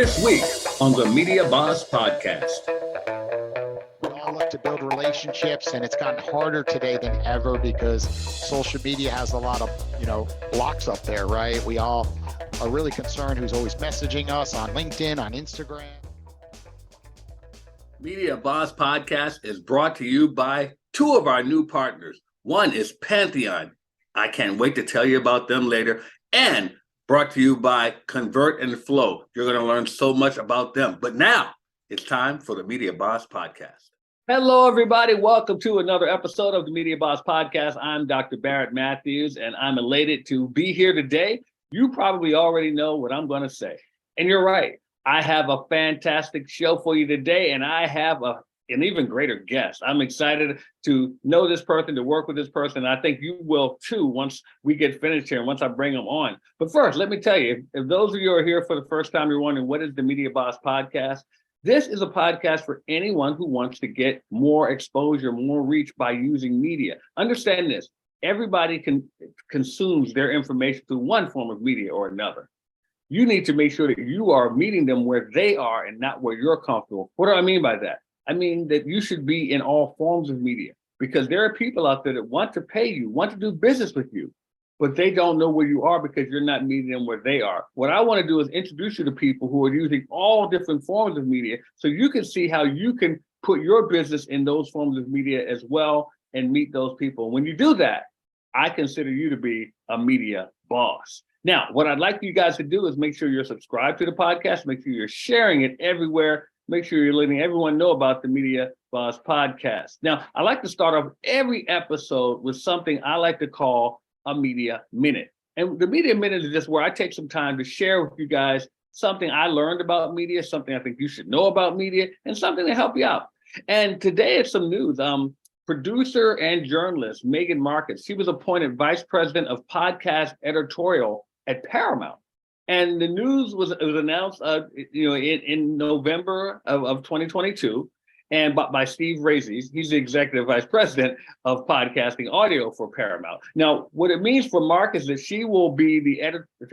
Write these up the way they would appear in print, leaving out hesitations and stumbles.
This week on the Media Boss Podcast. We all look to build relationships, and it's gotten harder today than ever because social media has a lot of, blocks up there, right? We all are really concerned who's always messaging us on LinkedIn, on Instagram. Media Boss Podcast is brought to you by two of our new partners. One is Pantheon. I can't wait to tell you about them later. And brought to you by Convert and Flow. You're going to learn so much about them. But now it's time for the Media Boss Podcast. Hello, everybody. Welcome to another episode of the Media Boss Podcast. I'm Dr. Barrett Matthews, and I'm elated to be here today. You probably already know what I'm going to say. And you're right. I have a fantastic show for you today, and I have an even greater guest. I'm excited to know this person, to work with this person. I think you will too once we get finished here and once I bring them on. But first, let me tell you, if those of you are here for the first time, you're wondering what is the Media Boss Podcast? This is a podcast for anyone who wants to get more exposure, more reach by using media. Understand this, everybody consumes their information through one form of media or another. You need to make sure that you are meeting them where they are and not where you're comfortable. What do I mean by that? I mean that you should be in all forms of media, because there are people out there that want to pay you, want to do business with you, but they don't know where you are because you're not meeting them where they are. What I want to do is introduce you to people who are using all different forms of media so you can see how you can put your business in those forms of media as well and meet those people. When you do that, I consider you to be a media boss. Now, what I'd like you guys to do is make sure you're subscribed to the podcast, make sure you're sharing it everywhere. Make sure you're letting everyone know about the Media Boss Podcast. Now, I like to start off every episode with something I like to call a Media Minute. And the Media Minute is just where I take some time to share with you guys something I learned about media, something I think you should know about media, and something to help you out. And today it's some news. Producer and journalist Megan Marcus, she was appointed Vice President of Podcast Editorial at Paramount. And the news was announced, in November of 2022, and by Steve Raisey. He's the executive vice president of podcasting audio for Paramount. Now, what it means for Mark is that she will be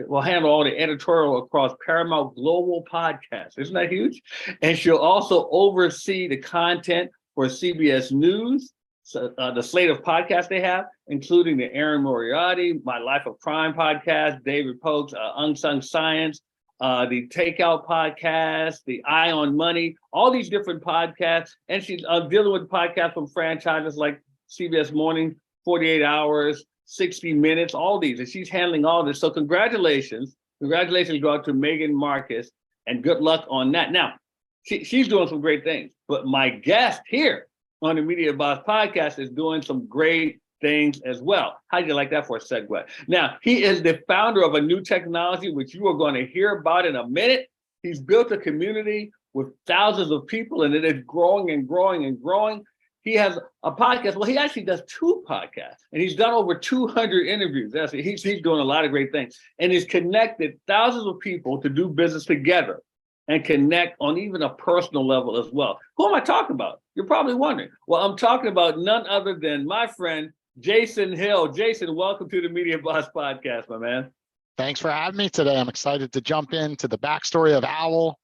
will handle all the editorial across Paramount Global Podcasts. Isn't that huge? And she'll also oversee the content for CBS News. So, the slate of podcasts they have, including the Aaron Moriarty, My Life of Crime podcast, David Polk's Unsung Science, the Takeout podcast, the Eye on Money, all these different podcasts. And she's dealing with podcasts from franchises like CBS Morning, 48 Hours, 60 Minutes, all these. And she's handling all this. So congratulations. Congratulations go out to Megan Marcus, and good luck on that. Now, she's doing some great things. But my guest here on the Media Boss Podcast is doing some great things as well. How'd you like that for a segue? Now, he is the founder of a new technology, which you are going to hear about in a minute. He's built a community with thousands of people, and it is growing and growing and growing. He has a podcast. Well, he actually does two podcasts, and he's done over 200 interviews. He's doing a lot of great things, and he's connected thousands of people to do business together and connect on even a personal level as well. Who am I talking about? You're probably wondering. Well, I'm talking about none other than my friend, Jason Hill. Jason, welcome to the Media Boss Podcast, my man. Thanks for having me today. I'm excited to jump into the backstory of OWWL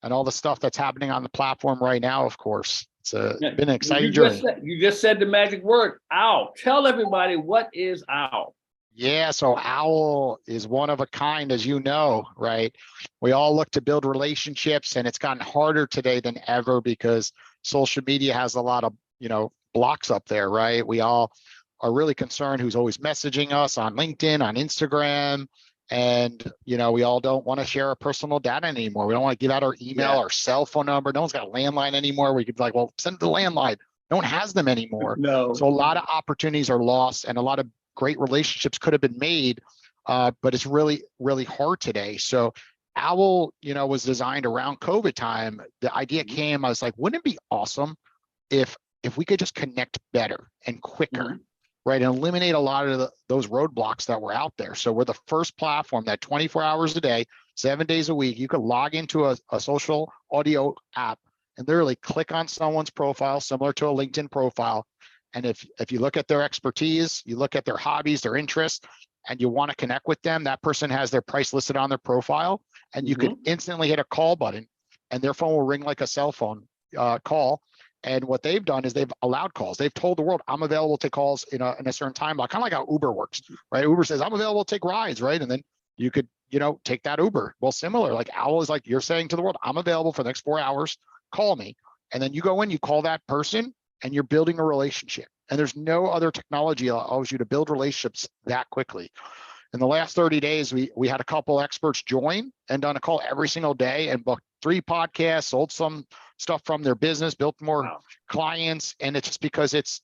and all the stuff that's happening on the platform right now, of course. It's been an exciting journey. You just said the magic word, OWWL. Tell everybody, what is OWWL? Yeah, so OWWL is one of a kind, as you know, right? We all look to build relationships, and it's gotten harder today than ever because social media has a lot of, blocks up there, right? We all are really concerned who's always messaging us on LinkedIn, on Instagram, and, we all don't want to share our personal data anymore. We don't want to give out our email, our cell phone number. No one's got a landline anymore. We could be like, well, send the landline. No one has them anymore. No. So a lot of opportunities are lost, and a lot of great relationships could have been made, but it's really, really hard today. So OWWL, was designed around COVID time. The idea came, I was like, wouldn't it be awesome if we could just connect better and quicker, right? And eliminate a lot of those roadblocks that were out there. So we're the first platform that 24 hours a day, 7 days a week, you could log into a social audio app and literally click on someone's profile, similar to a LinkedIn profile. And if you look at their expertise, you look at their hobbies, their interests, and you want to connect with them, that person has their price listed on their profile. and you could instantly hit a call button and their phone will ring like a cell phone call. And what they've done is they've allowed calls. They've told the world, I'm available to take calls in a certain time block, kind of like how Uber works, right? Uber says, I'm available to take rides, right? And then you could, take that Uber. Well, similar, like OWWL is like, you're saying to the world, I'm available for the next 4 hours, call me. And then you go in, you call that person, and you're building a relationship. And there's no other technology that allows you to build relationships that quickly. In the last 30 days, we had a couple experts join and done a call every single day and booked 3 podcasts, sold some stuff from their business, built more clients. And it's just because it's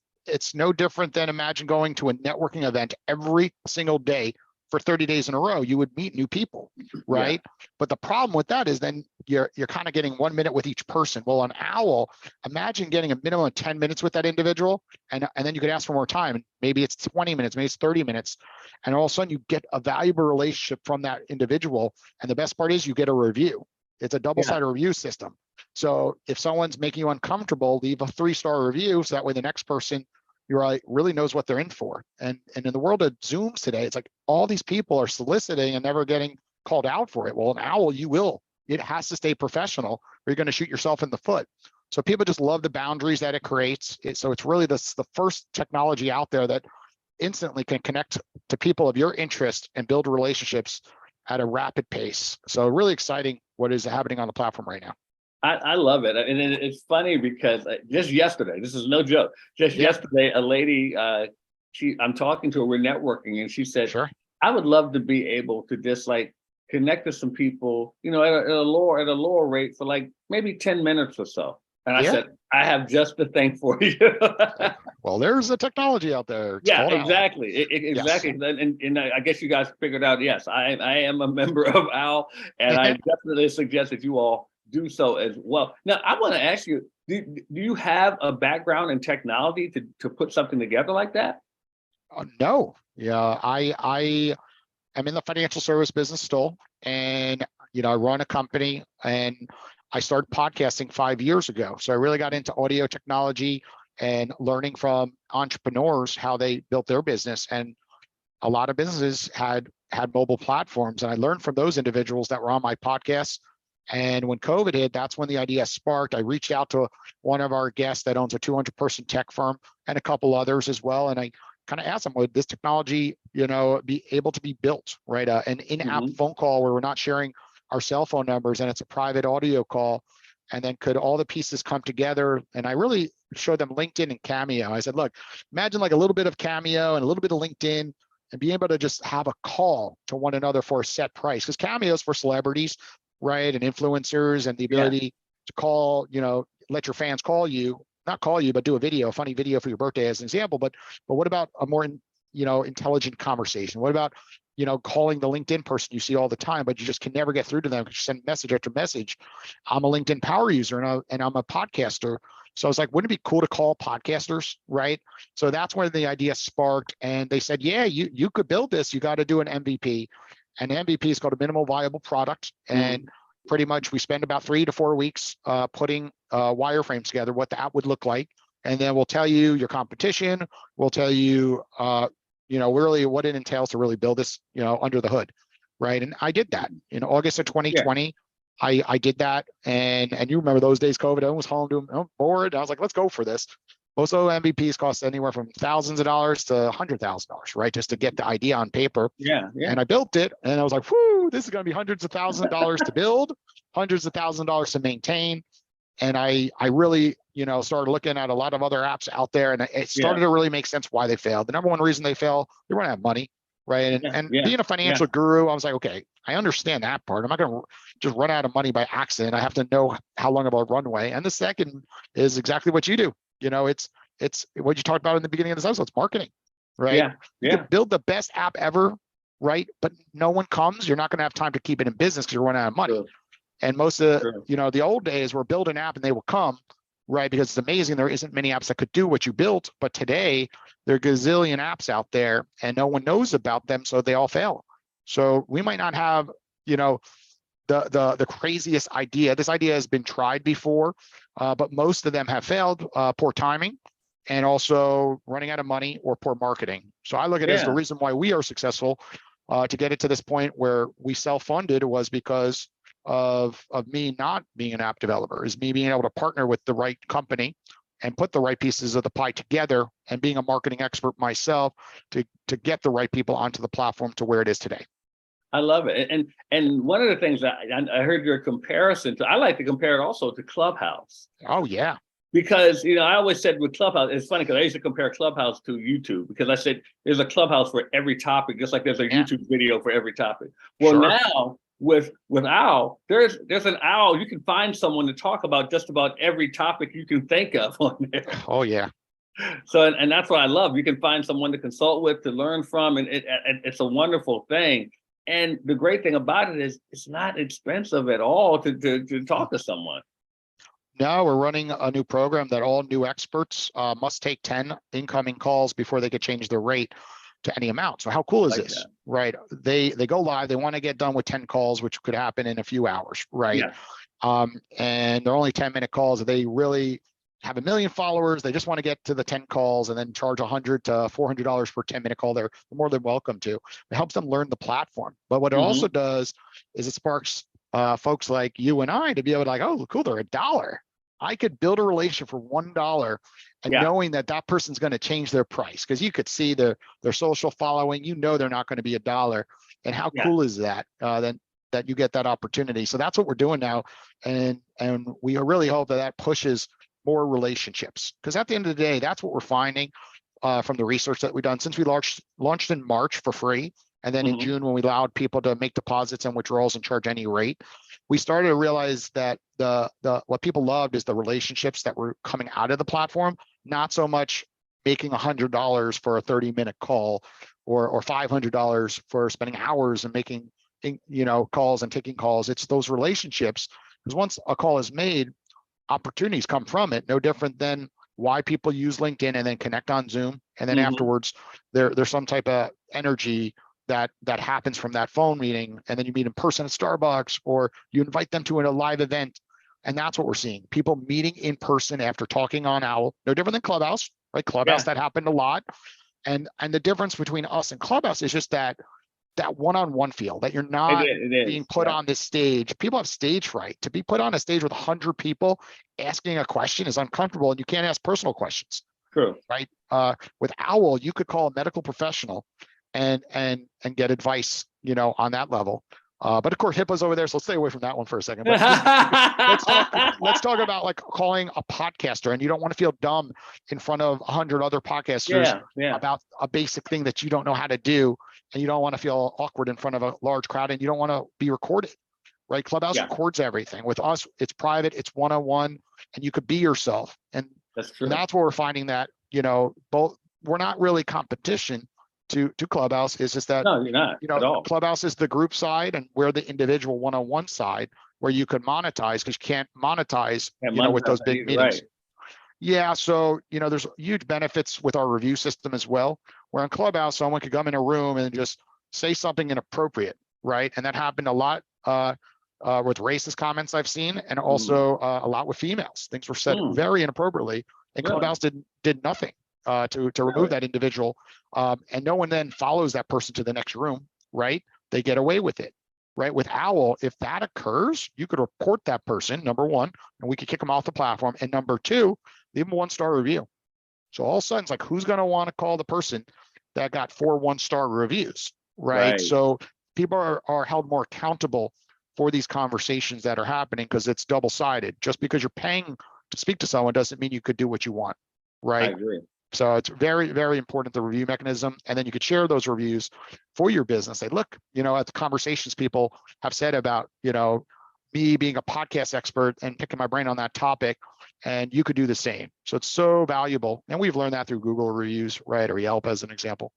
no different than imagine going to a networking event every single day for 30 days in a row. You would meet new people, right? Yeah. But the problem with that is then you're kind of getting 1 minute with each person. Well, on OWWL, imagine getting a minimum of 10 minutes with that individual, and then you could ask for more time. And maybe it's 20 minutes, maybe it's 30 minutes. And all of a sudden you get a valuable relationship from that individual. And the best part is you get a review. It's a double-sided review system. So if someone's making you uncomfortable, leave a 3-star review. So that way the next person really knows what they're in for. And in the world of Zooms today, it's like all these people are soliciting and never getting called out for it. Well, in OWWL, you will. It has to stay professional or you're going to shoot yourself in the foot. So people just love the boundaries that it creates. So it's really the first technology out there that instantly can connect to people of your interest and build relationships at a rapid pace. So really exciting what is happening on the platform right now. I love it. And it's funny because just yesterday, this is no joke, yesterday, a lady, I'm talking to her, we're networking, and she said, sure, I would love to be able to just like connect to some people, at a lower rate for like maybe 10 minutes or so. And I said, I have just the thing for you. Well, there's a technology out there. It's exactly. Exactly. Yes. And I guess you guys figured out, yes, I am a member of OWWL, and I definitely suggest that you all do so as well. Now, I want to ask you, do you have a background in technology to put something together like that? No. Yeah, I am in the financial service business still. And, I run a company and I started podcasting 5 years ago. So I really got into audio technology and learning from entrepreneurs how they built their business. And a lot of businesses had mobile platforms. And I learned from those individuals that were on my podcast. And when COVID hit, that's when the idea sparked. I reached out to one of our guests that owns a 200-person tech firm and a couple others as well. And I kind of asked them, would this technology, be able to be built, right? An in-app phone call where we're not sharing our cell phone numbers and it's a private audio call. And then could all the pieces come together? And I really showed them LinkedIn and Cameo. I said, look, imagine like a little bit of Cameo and a little bit of LinkedIn and be able to just have a call to one another for a set price. Because Cameo is for celebrities, right? And influencers and the ability to call, let your fans call you, not call you, but do a funny video for your birthday as an example. But what about a more, intelligent conversation? What about, calling the LinkedIn person you see all the time, but you just can never get through to them because you send message after message. I'm a LinkedIn power user and I'm a podcaster. So I was like, wouldn't it be cool to call podcasters, right? So that's when the idea sparked. And they said, yeah, you could build this. You got to do an MVP. And MVP is called a minimal viable product. And pretty much we spend about 3 to 4 weeks putting wireframes together, what the app would look like. And then we'll tell you your competition. We'll tell you, really what it entails to really build this, under the hood, right? And I did that in August of 2020. I did that. And you remember those days, COVID, everyone was home doing bored. I was like, let's go for this. Most of the MVPs cost anywhere from thousands of dollars to $100,000, right? Just to get the idea on paper. Yeah. And I built it and I was like, whoo, this is going to be hundreds of thousands of dollars to build, hundreds of thousands of dollars to maintain. And I really, started looking at a lot of other apps out there and it started to really make sense why they failed. The number one reason they fail, they run out of money, right? And being a financial guru, I was like, okay, I understand that part. I'm not going to just run out of money by accident. I have to know how long of a runway. And the second is exactly what you do. It's what you talked about in the beginning of this episode. It's marketing, right? You can build the best app ever, right? But no one comes. You're not going to have time to keep it in business because you're running out of money. Sure. And most of the, the old days were build an app and they will come, right? Because it's amazing. There isn't many apps that could do what you built. But today there are gazillion apps out there and no one knows about them. So they all fail. So we might not have, the craziest idea. This idea has been tried before, but most of them have failed. Poor timing and also running out of money or poor marketing. So I look at it as the reason why we are successful to get it to this point where we self-funded was because of me not being an app developer, is me being able to partner with the right company and put the right pieces of the pie together, and being a marketing expert myself to get the right people onto the platform to where it is today. I love it. And one of the things that I heard your comparison to, I like to compare it also to Clubhouse. Oh yeah. Because, I always said with Clubhouse, it's funny because I used to compare Clubhouse to YouTube, because I said there's a Clubhouse for every topic, just like there's a YouTube video for every topic. Well, Sure. now with OWL, there's an OWL. You can find someone to talk about just about every topic you can think of on there. Oh yeah. So, and that's what I love. You can find someone to consult with, to learn from, and it's a wonderful thing. And the great thing about it is it's not expensive at all to talk to someone. No, we're running a new program that all new experts must take 10 incoming calls before they could change their rate to any amount. So how cool is this? That. Right? They go live. They want to get done with 10 calls, which could happen in a few hours, right? Yeah. And they're only 10-minute calls. They really have 1 million followers. They just want to get to the 10 calls and then charge $100 to $400 per 10-minute call. They're more than welcome to. It helps them learn the platform. But what it also does is it sparks folks like you and I to be able to, like, oh, cool, they're $1. I could build a relationship for $1, and knowing that that person's going to change their price, because you could see their social following, they're not going to be $1. And how cool is that? That you get that opportunity. So that's what we're doing now, and we really hope that pushes more relationships, because at the end of the day, that's what we're finding from the research that we've done since we launched in March for free. And then in June, when we allowed people to make deposits and withdrawals and charge any rate, we started to realize that the what people loved is the relationships that were coming out of the platform, not so much making $100 for a 30-minute call or $500 for spending hours and making calls and taking calls. It's those relationships, because once a call is made, opportunities come from it. No different than why people use LinkedIn and then connect on Zoom, and then afterwards there's some type of energy that happens from that phone meeting, and then you meet in person at Starbucks, or you invite them to a live event. And that's what we're seeing, people meeting in person after talking on OWL. No different than Clubhouse, right? Clubhouse, that happened a lot. And the difference between us and Clubhouse is just that one-on-one feel, that you're not being put on this stage. People have stage fright. To be put on a stage with 100 people asking a question is uncomfortable, and you can't ask personal questions. True. Right? With OWL, you could call a medical professional and get advice, on that level. But of course, HIPAA's over there, so let's stay away from that one for a second. But let's talk about, like, calling a podcaster, and you don't want to feel dumb in front of 100 other podcasters about a basic thing that you don't know how to do, and you don't want to feel awkward in front of a large crowd, and you don't want to be recorded, right? Clubhouse records everything. With us, it's private, it's one-on-one, and you could be yourself. And that's true. And that's what we're finding, that both, we're not really competition to Clubhouse. Is just that, no, you're not at all. Clubhouse is the group side, and we're the individual one-on-one side, where you could monetize, because you can't monetize, with those big meetings. Yeah, so there's huge benefits with our review system as well. Where in Clubhouse, someone could come in a room and just say something inappropriate, right? And that happened a lot with racist comments I've seen, and also a lot with females. Things were said very inappropriately, and Clubhouse did nothing to remove that individual, and no one then follows that person to the next room, right? They get away with it, right? With OWL, if that occurs, you could report that person, number one, and we could kick them off the platform, and number two, leave them a 1-star review. So all of a sudden, it's like, who's going to want to call the person that got 4 1-star reviews, right? So people are held more accountable for these conversations that are happening, because it's double-sided. Just because you're paying to speak to someone doesn't mean you could do what you want, right? I agree. So it's very, very important, the review mechanism. And then you could share those reviews for your business. Say, look, at the conversations people have said about, me being a podcast expert and picking my brain on that topic, and you could do the same. So it's so valuable. And we've learned that through Google reviews, right? Or Yelp as an example.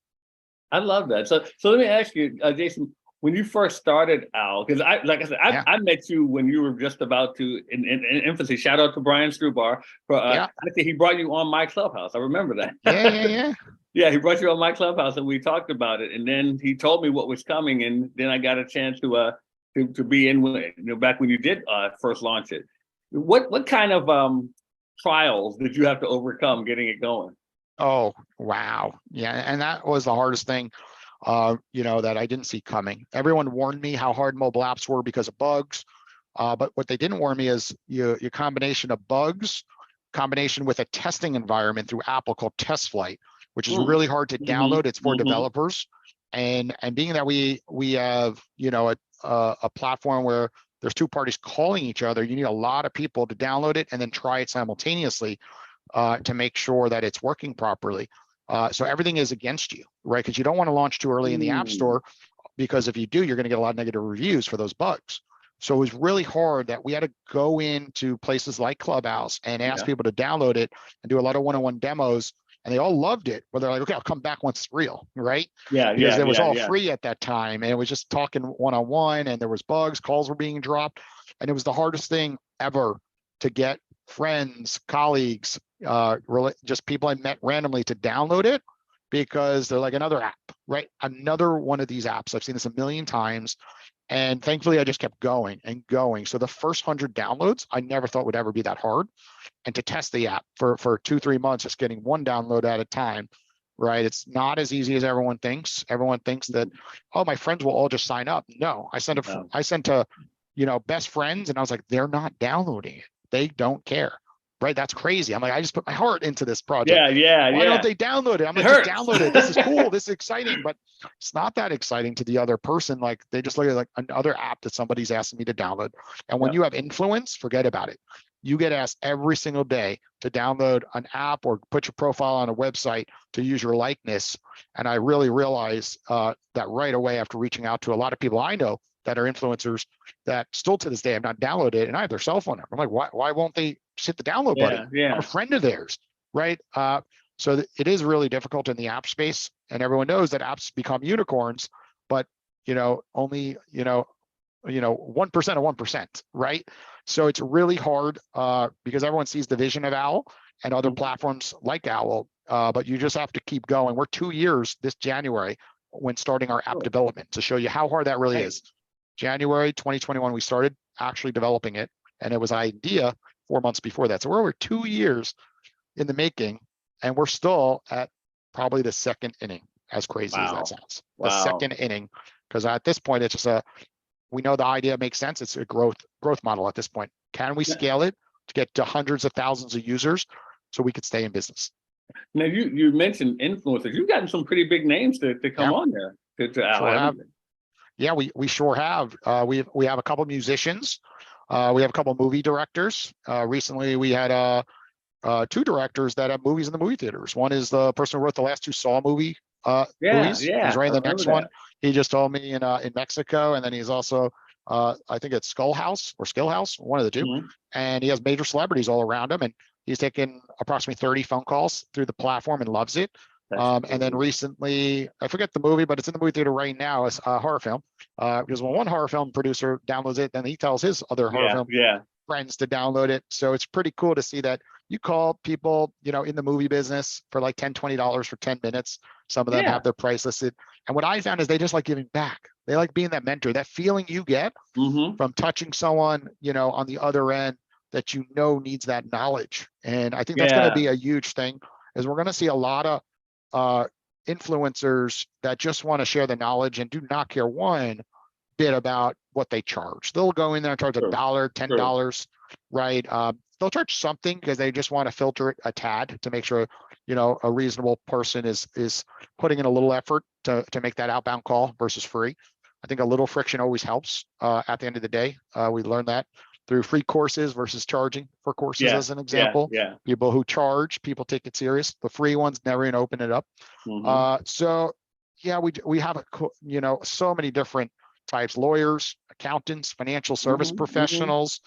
I love that. So let me ask you, Jason, when you first started OWL, because I met you when you were just about to in infancy. Shout out to Brian Strubar for I think he brought you on my Clubhouse. I remember that. Yeah, he brought you on my Clubhouse, and we talked about it. And then he told me what was coming, and then I got a chance to be in back when you did first launch it. What kind of trials did you have to overcome getting it going? Oh, wow. Yeah. And that was the hardest thing, that I didn't see coming. Everyone warned me how hard mobile apps were because of bugs. But what they didn't warn me is your combination of bugs, combination with a testing environment through Apple called Test Flight, which is really hard to download. It's for developers. And being that we have, a platform where there's two parties calling each other, you need a lot of people to download it and then try it simultaneously to make sure that it's working properly. So everything is against you, right? Because you don't want to launch too early in the App Store, because if you do, you're going to get a lot of negative reviews for those bugs. So it was really hard that we had to go into places like Clubhouse and ask people to download it and do a lot of one-on-one demos. And they all loved it, but they're like, okay, I'll come back once it's real, right? Because it was all free at that time. And it was just talking one-on-one, and there was bugs, calls were being dropped. And it was the hardest thing ever to get friends, colleagues, just people I met randomly to download it, because they're like, another app, right? Another one of these apps. I've seen this a million times. And thankfully, I just kept going and going. So the first 100 downloads, I never thought would ever be that hard. And to test the app for 2-3 months, just getting one download at a time, right? It's not as easy as everyone thinks. Everyone thinks that, oh, my friends will all just sign up. No, I sent to, best friends, and I was like, they're not downloading it. They don't care. Right. That's crazy. I'm like, I just put my heart into this project. Why don't they download it? I'm like, just download it. This is cool. This is exciting, but it's not that exciting to the other person. Like, they just look at like another app that somebody's asking me to download. And when you have influence, forget about it. You get asked every single day to download an app or put your profile on a website to use your likeness. And I really realized that right away, after reaching out to a lot of people I know that are influencers that still to this day have not downloaded it, and I have their cell phone number. I'm like, why won't they hit the download button? I'm a friend of theirs, right? So it is really difficult in the app space, and everyone knows that apps become unicorns, but only 1% of 1%, right? So it's really hard because everyone sees the vision of OWL and other platforms like OWL, but you just have to keep going. We're 2 years this January when starting our app development, to show you how hard that really is. January 2021, we started actually developing it, and it was an idea 4 months before that. So we're over 2 years in the making, and we're still at probably the second inning, as crazy as that sounds. The second inning, because at this point, it's just we know the idea makes sense. It's a growth model at this point. Can we scale it to get to hundreds of thousands of users so we could stay in business? Now, you mentioned influencers. You've gotten some pretty big names to come on there to OWL. Yeah, we sure have. We have a couple of musicians. We have a couple of movie directors. Recently, we had 2 directors that have movies in the movie theaters. One is the person who wrote the last 2 Saw movies. He's writing the next one. He just told me in Mexico, and then he's also I think it's Skull House, one of the 2. And he has major celebrities all around him, and he's taken approximately 30 phone calls through the platform and loves it. And then recently, I forget the movie, but it's in the movie theater right now. It's a horror film. Because when one horror film producer downloads it, then he tells his other horror film friends to download it. So it's pretty cool to see that you call people, in the movie business for like $10, $20 for 10 minutes. Some of them have their price listed. And what I found is they just like giving back. They like being that mentor, that feeling you get from touching someone, on the other end that needs that knowledge. And I think that's going to be a huge thing, is we're going to see a lot of influencers that just want to share the knowledge and do not care one bit about what they charge. They'll go in there and charge $1, $10, right? They'll charge something because they just want to filter it a tad to make sure a reasonable person is putting in a little effort to make that outbound call versus free. I think a little friction always helps at the end of the day. We learned that through free courses versus charging for courses, as an example. People who charge, people take it serious. The free ones never even open it up. So yeah, we have so many different types: lawyers, accountants, financial service professionals.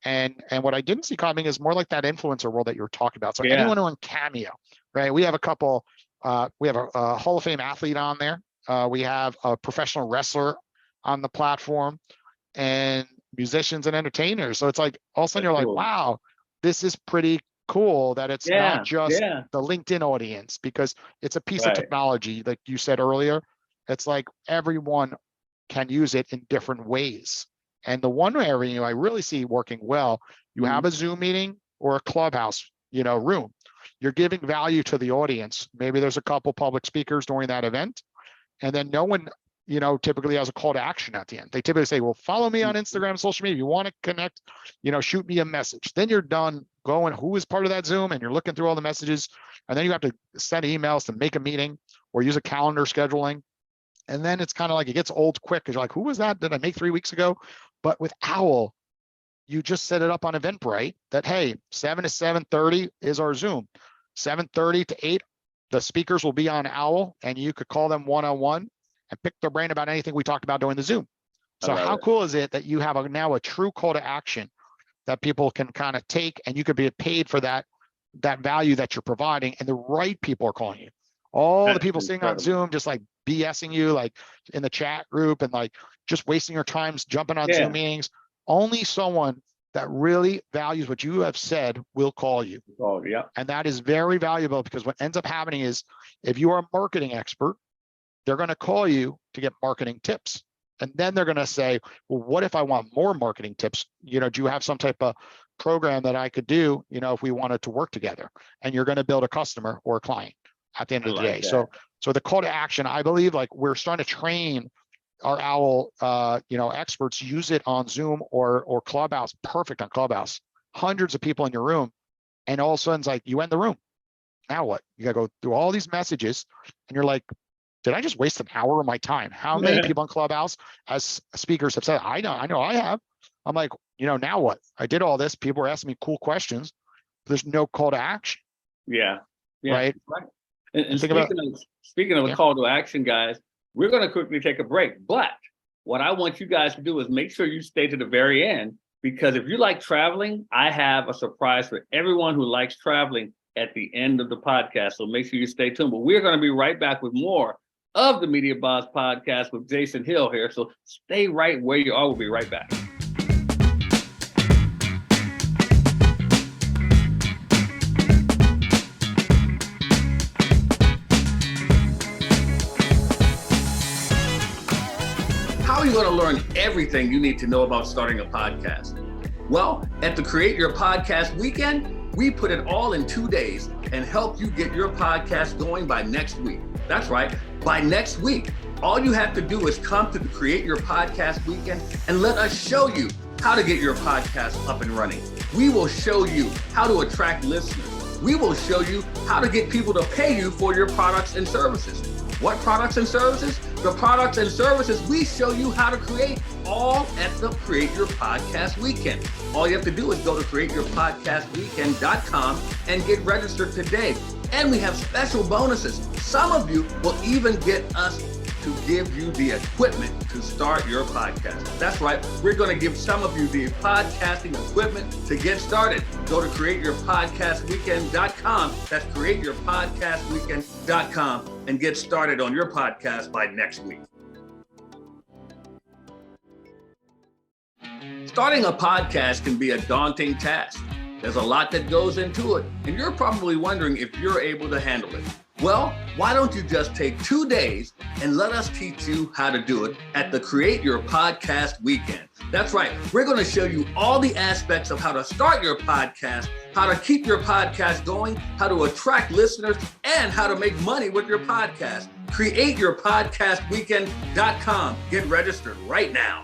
And what I didn't see coming is more like that influencer world that you were talking about. So anyone on Cameo, right? We have a couple. We have a Hall of Fame athlete on there. We have a professional wrestler on the platform, and musicians and entertainers. So it's like all of a sudden you're like, wow, this is pretty cool that it's not just the LinkedIn audience, because it's a piece of technology. Like you said earlier, it's like everyone can use it in different ways. And the one area I really see working well, you have a Zoom meeting or a Clubhouse, room. You're giving value to the audience. Maybe there's a couple public speakers during that event, and then no one typically has a call to action at the end. They typically say, well, follow me on Instagram, social media. If you want to connect, shoot me a message. Then you're done going, who is part of that Zoom? And you're looking through all the messages. And then you have to send emails to make a meeting or use a calendar scheduling. And then it's kind of like, it gets old quick because you're like, who was that? Did I make 3 weeks ago? But with OWL, you just set it up on Eventbrite that, hey, 7 to 7:30 is our Zoom. 7:30 to 8, the speakers will be on OWL, and you could call them one-on-one and pick their brain about anything we talked about during the Zoom. So how cool is it that you have now a true call to action that people can kind of take, and you could be paid for that value that you're providing, and the right people are calling you. All the people sitting on Zoom just like BSing you, like in the chat group, and like just wasting your time jumping on Zoom meetings. Only someone that really values what you have said will call you. Oh, yeah. And that is very valuable, because what ends up happening is, if you are a marketing expert, they're going to call you to get marketing tips. And then they're going to say, well, what if I want more marketing tips? Do you have some type of program that I could do, if we wanted to work together? And you're going to build a customer or a client at the end of the day. So the call to action, I believe, like, we're starting to train our OWL, experts use it on Zoom or Clubhouse. Perfect on Clubhouse. Hundreds of people in your room, and all of a sudden it's like, you end the room. Now what? You got to go through all these messages, and you're like, did I just waste an hour of my time? How many people on Clubhouse as speakers have said, I know I have. I'm like, now what? I did all this. People were asking me cool questions. There's no call to action. Yeah. Right. And speaking of a call to action, guys, we're going to quickly take a break. But what I want you guys to do is make sure you stay to the very end, because if you like traveling, I have a surprise for everyone who likes traveling at the end of the podcast. So make sure you stay tuned. But we're going to be right back with more of the Media Boss podcast with Jason Hill here. So stay right where you are. We'll be right back. How are you going to learn everything you need to know about starting a podcast? Well, at the Create Your Podcast Weekend, we put it all in 2 days and help you get your podcast going by next week. That's right, by next week. All you have to do is come to the Create Your Podcast Weekend and let us show you how to get your podcast up and running. We will show you how to attract listeners. We will show you how to get people to pay you for your products and services. What products and services? The products and services we show you how to create, all at the Create Your Podcast Weekend. All you have to do is go to createyourpodcastweekend.com and get registered today. And we have special bonuses. Some of you will even get us to give you the equipment to start your podcast. That's right. We're going to give some of you the podcasting equipment to get started. Go to createyourpodcastweekend.com. That's createyourpodcastweekend.com and get started on your podcast by next week. Starting a podcast can be a daunting task. There's a lot that goes into it, and you're probably wondering if you're able to handle it. Well, why don't you just take 2 days and let us teach you how to do it at the Create Your Podcast Weekend. That's right. We're going to show you all the aspects of how to start your podcast, how to keep your podcast going, how to attract listeners, and how to make money with your podcast. CreateYourPodcastWeekend.com. Get registered right now.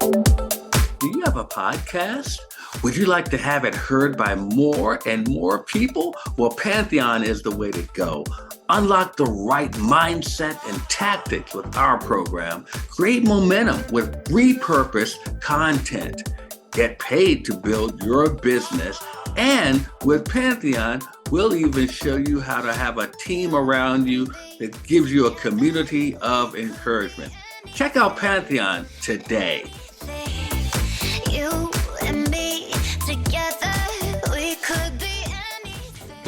Do you have a podcast? Would you like to have it heard by more and more people? Well, Pantheon is the way to go. Unlock the right mindset and tactics with our program. Create momentum with repurposed content. Get paid to build your business. And with Pantheon, we'll even show you how to have a team around you that gives you a community of encouragement. Check out Pantheon today. You and me together, we could be anything.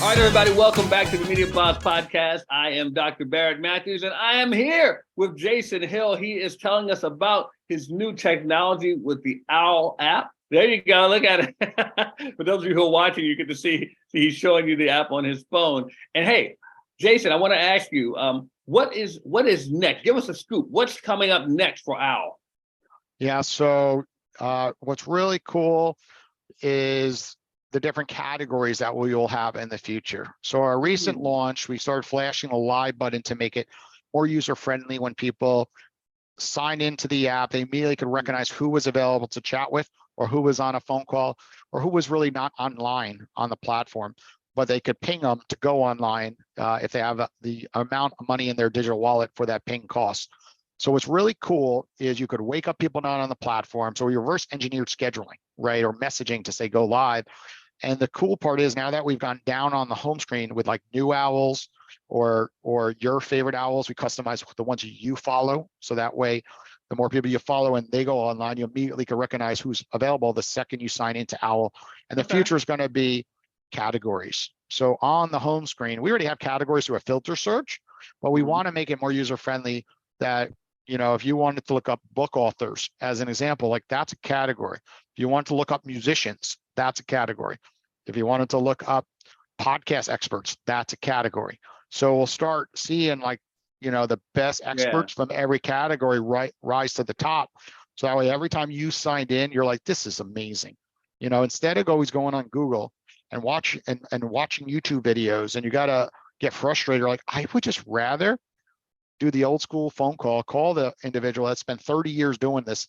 All right, everybody, welcome back to the Media Boss Podcast. I am Dr. Barrett Matthews, and I am here with Jason Hill. He is telling us about his new technology with the OWL app. There you go. Look at it. For those of you who are watching, you get to see he's showing you the app on his phone. And hey, Jason, I want to ask you, what is next? Give us a scoop. What's coming up next for OWL? Yeah, so what's really cool is the different categories that we will have in the future. So our recent launch, we started flashing a live button to make it more user-friendly. When people sign into the app, they immediately could recognize who was available to chat with, or who was on a phone call, or who was really not online on the platform. But they could ping them to go online if they have the amount of money in their digital wallet for that ping cost. So what's really cool is you could wake up people not on the platform. So we reverse engineered scheduling, right? Or messaging to say go live. And the cool part is now that we've gone down on the home screen with like new owls or your favorite owls, we customize the ones you follow. So that way, the more people you follow and they go online, you immediately can recognize who's available the second you sign into Owl. And the future is going to be categories. So on the home screen, we already have categories through a filter search, but we want to make it more user friendly that, you know, if you wanted to look up book authors as an example, like that's a category. If you want to look up musicians, that's a category. If you wanted to look up podcast experts, that's a category. So we'll start seeing like, you know, the best experts from every category rise to the top. So that way, every time you signed in, you're like, this is amazing. You know, instead of always going on Google and watching YouTube videos, and you got to get frustrated. You're like, I would just rather do the old school phone call the individual that spent 30 years doing this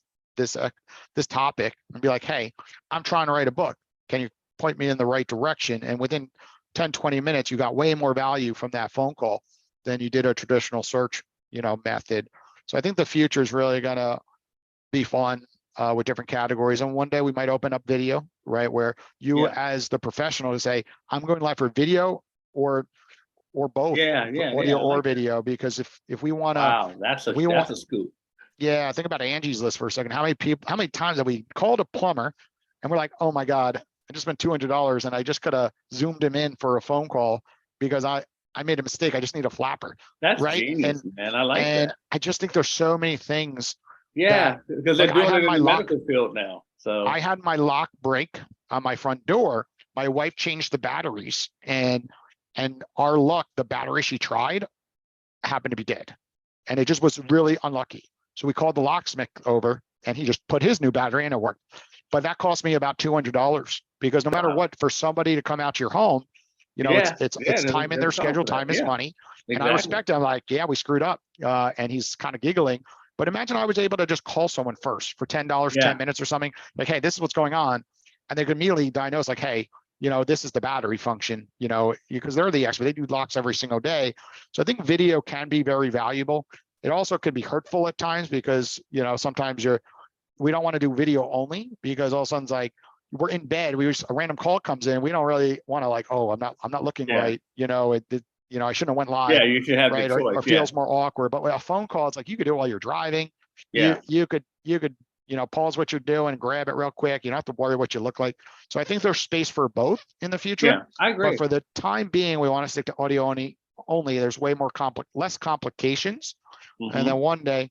topic and be like, hey, I'm trying to write a book. Can you point me in the right direction? And within 10, 20 minutes, you got way more value from that phone call than you did a traditional search, you know, method. So I think the future is really going to be fun with different categories. And one day we might open up video, right? Where you as the professional to say, I'm going live for video or both, audio or video, because if we want to, wow, that's a scoop. Yeah, think about Angie's List for a second. How many times have we called a plumber and we're like, oh my God, I just spent $200 and I just could have zoomed him in for a phone call because I made a mistake. I just need a flapper. That's right. Genius, man. I like that. I just think there's so many things. Yeah, because they're doing it in the medical field now. So I had my lock break on my front door. My wife changed the batteries, and our luck, the battery she tried happened to be dead. And it just was really unlucky. So we called the locksmith over and he just put his new battery in and it worked. But that cost me about $200 because no matter what, for somebody to come out to your home, you know, it's time in their schedule, time is money. Exactly. And I respect him, like, yeah, we screwed up. And he's kind of giggling. But imagine I was able to just call someone first for $10, 10 minutes or something. Like, hey, this is what's going on. And they could immediately diagnose, like, hey, you know, this is the battery function, you know, because they're the expert. They do locks every single day. So I think video can be very valuable. It also could be hurtful at times because, you know, sometimes we don't want to do video only because all of a sudden it's like we're in bed, a random call comes in. We don't really want to like, oh, I'm not looking right. You know, I shouldn't have went live. Yeah, you should have right, the choice, or feels more awkward. But with a phone call, it's like you could do it while you're driving. Yeah, you could, you know, pause what you're doing, grab it real quick. You don't have to worry what you look like. So I think there's space for both in the future. Yeah, I agree. But for the time being, we want to stick to audio only. There's way more less complications. And then one day,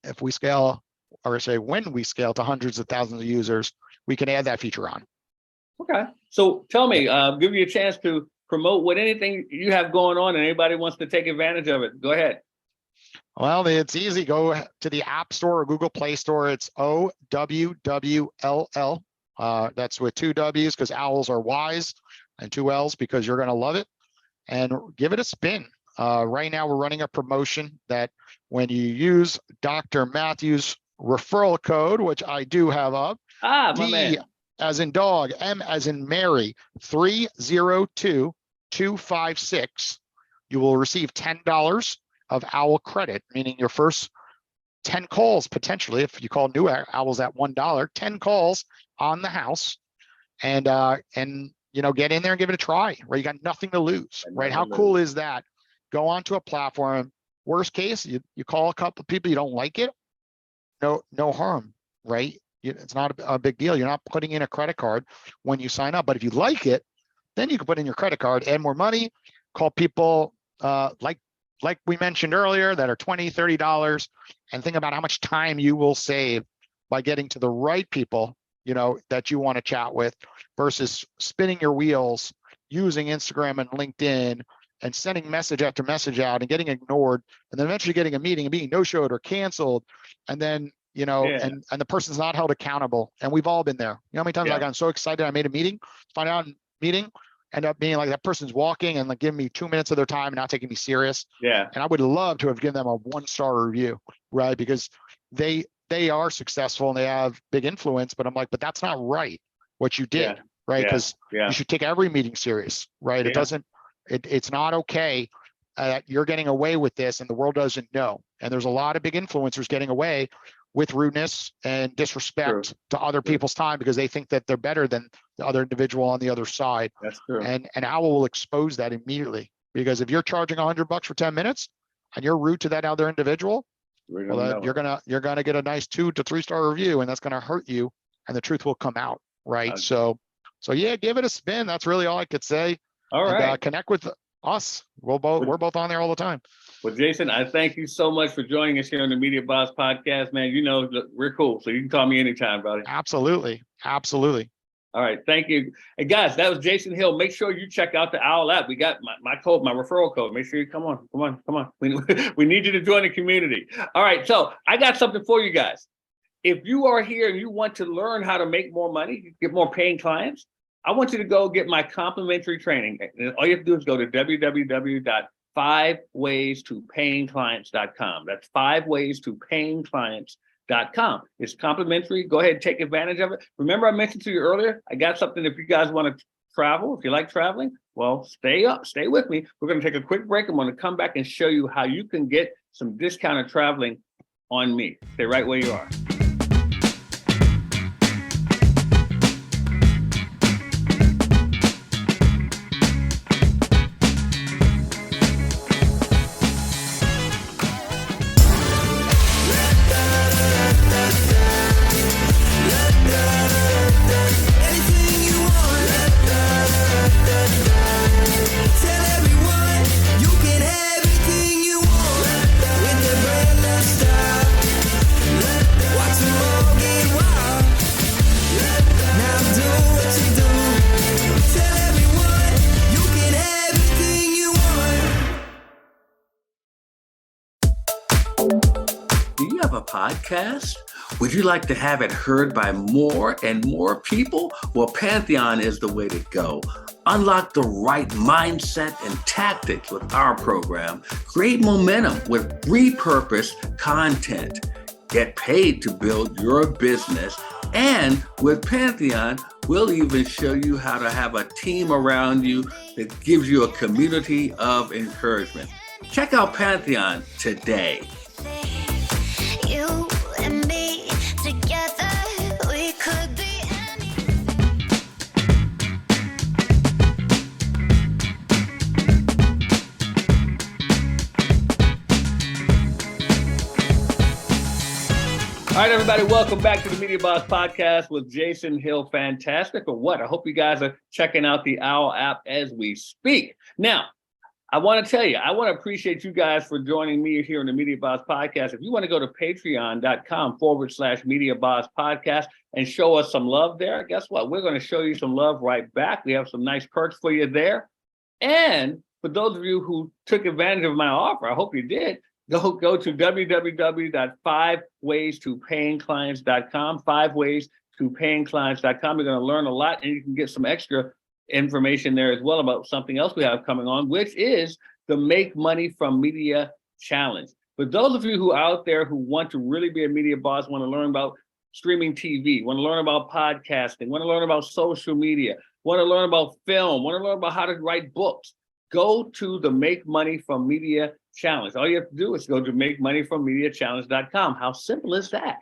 if we scale, or say when we scale to hundreds of thousands of users, we can add that feature on. Okay. So tell me, give you a chance to promote what anything you have going on and anybody wants to take advantage of it. Go ahead. Well, it's easy. Go to the App Store or Google Play Store. It's OWWLL. That's with 2 W's because owls are wise, and 2 L's because you're going to love it. And give it a spin. Right now, we're running a promotion that when you use Dr. Matthews' referral code, which I do have up, D as in dog, M as in Mary, 302256, you will receive $10 of OWL credit, meaning your first 10 calls potentially, if you call new owls at $1, 10 calls on the house, and you know, get in there and give it a try. Right, you got nothing to lose. Right, how cool is that? Go onto a platform. Worst case, you call a couple of people, you don't like it, no harm, right? It's not a big deal. You're not putting in a credit card when you sign up. But if you like it, then you can put in your credit card, add more money, call people like we mentioned earlier that are $20, $30, and think about how much time you will save by getting to the right people, you know, that you want to chat with versus spinning your wheels using Instagram and LinkedIn and sending message after message out and getting ignored, and then eventually getting a meeting and being no-showed or canceled. And then, Yeah. and the person's not held accountable. And we've all been there. You know how many times Yeah. I got so excited I made a meeting, find out meeting, end up being like that person's walking and like giving me 2 minutes of their time and not taking me serious. Yeah. And I would love to have given them a 1-star review, right? Because they are successful and they have big influence, but I'm like, but that's not right what you did, Yeah. right? Yeah. Because Yeah. you should take every meeting serious, right? Yeah. It's not okay. You're getting away with this and the world doesn't know. And there's a lot of big influencers getting away with rudeness and disrespect True. to other True. people's time because they think that they're better than the other individual on the other side. That's true. And OWWL will expose that immediately, because if you're charging $100 for 10 minutes and you're rude to that other individual, well, you're gonna get a nice 2 to 3-star review, and that's gonna hurt you, and the truth will come out, right? Okay. So yeah, give it a spin. That's really all I could say. All right. And, connect with us. We're both on there all the time. Well, Jason, I thank you so much for joining us here on the Media Boss Podcast, man. You know, we're cool, so you can call me anytime, brother. Absolutely. All right, thank you. And guys, that was Jason Hill. Make sure you check out the OWL app. We got my code, my referral code. Make sure you come on. We need you to join the community. All right, so I got something for you guys. If you are here and you want to learn how to make more money, get more paying clients, I want you to go get my complimentary training. All you have to do is go to www.5waystoPayingClients.com. That's 5waystoPayingClients.com. It's complimentary. Go ahead and take advantage of it. Remember, I mentioned to you earlier, I got something if you guys want to travel, if you like traveling, well, stay with me. We're going to take a quick break. I'm going to come back and show you how you can get some discounted traveling on me. Stay right where you are. Do you have a podcast? Would you like to have it heard by more and more people? Well, Pantheon is the way to go. Unlock the right mindset and tactics with our program. Create momentum with repurposed content. Get paid to build your business. And with Pantheon, we'll even show you how to have a team around you that gives you a community of encouragement. Check out Pantheon today. You and me together, we could be anything. All right, everybody, welcome back to the Media Boss Podcast with Jason Hill. Fantastic, or what? I hope you guys are checking out the OWL app as we speak. Now, I want to tell you, I want to appreciate you guys for joining me here on the Media Boss Podcast. If you want to go to patreon.com/Media Boss Podcast and show us some love there, guess what? We're going to show you some love right back. We have some nice perks for you there. And for those of you who took advantage of my offer, I hope you did, go to www.5waystoPayingClients.com, 5waystoPayingClients.com. You're going to learn a lot, and you can get some extra information there as well about something else we have coming on, which is the Make Money from Media Challenge. For those of you who are out there who want to really be a media boss, want to learn about streaming TV, want to learn about podcasting, want to learn about social media, want to learn about film, want to learn about how to write books, go to the Make Money from Media Challenge. All you have to do is go to makemoneyfrommediachallenge.com. How simple is that?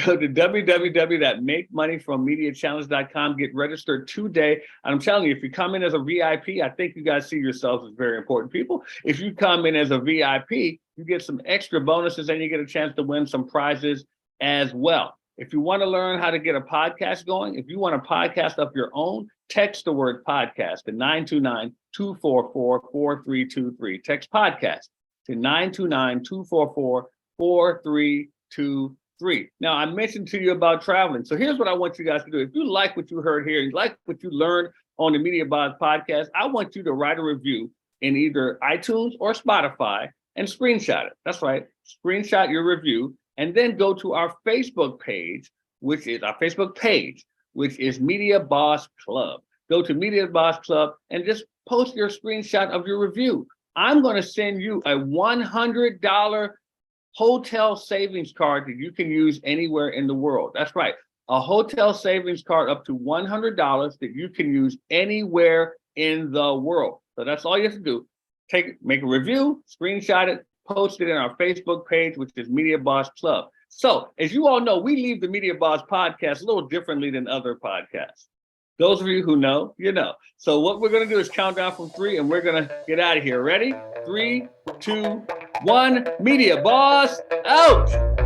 Go to www.makemoneyfrommediachallenge.com, get registered today. And I'm telling you, if you come in as a VIP, I think you guys see yourselves as very important people. If you come in as a VIP, you get some extra bonuses and you get a chance to win some prizes as well. If you want to learn how to get a podcast going, if you want a podcast of your own, text the word podcast to 929-244-4323. Text podcast to 929-244-4323. Now, I mentioned to you about traveling. So here's what I want you guys to do. If you like what you heard here, you like what you learned on the Media Boss Podcast, I want you to write a review in either iTunes or Spotify and screenshot it. That's right. Screenshot your review and then go to our Facebook page, which is Media Boss Club. Go to Media Boss Club and just post your screenshot of your review. I'm going to send you a $100 hotel savings card that you can use anywhere in the world. That's right. A hotel savings card up to $100 that you can use anywhere in the world. So that's all you have to do. Make a review, screenshot it, post it in our Facebook page, which is Media Boss Club. So as you all know, we leave the Media Boss podcast a little differently than other podcasts. Those of you who know, you know. So what we're going to do is count down from 3 and we're going to get out of here. Ready? 3, 2, 1. Media Boss out.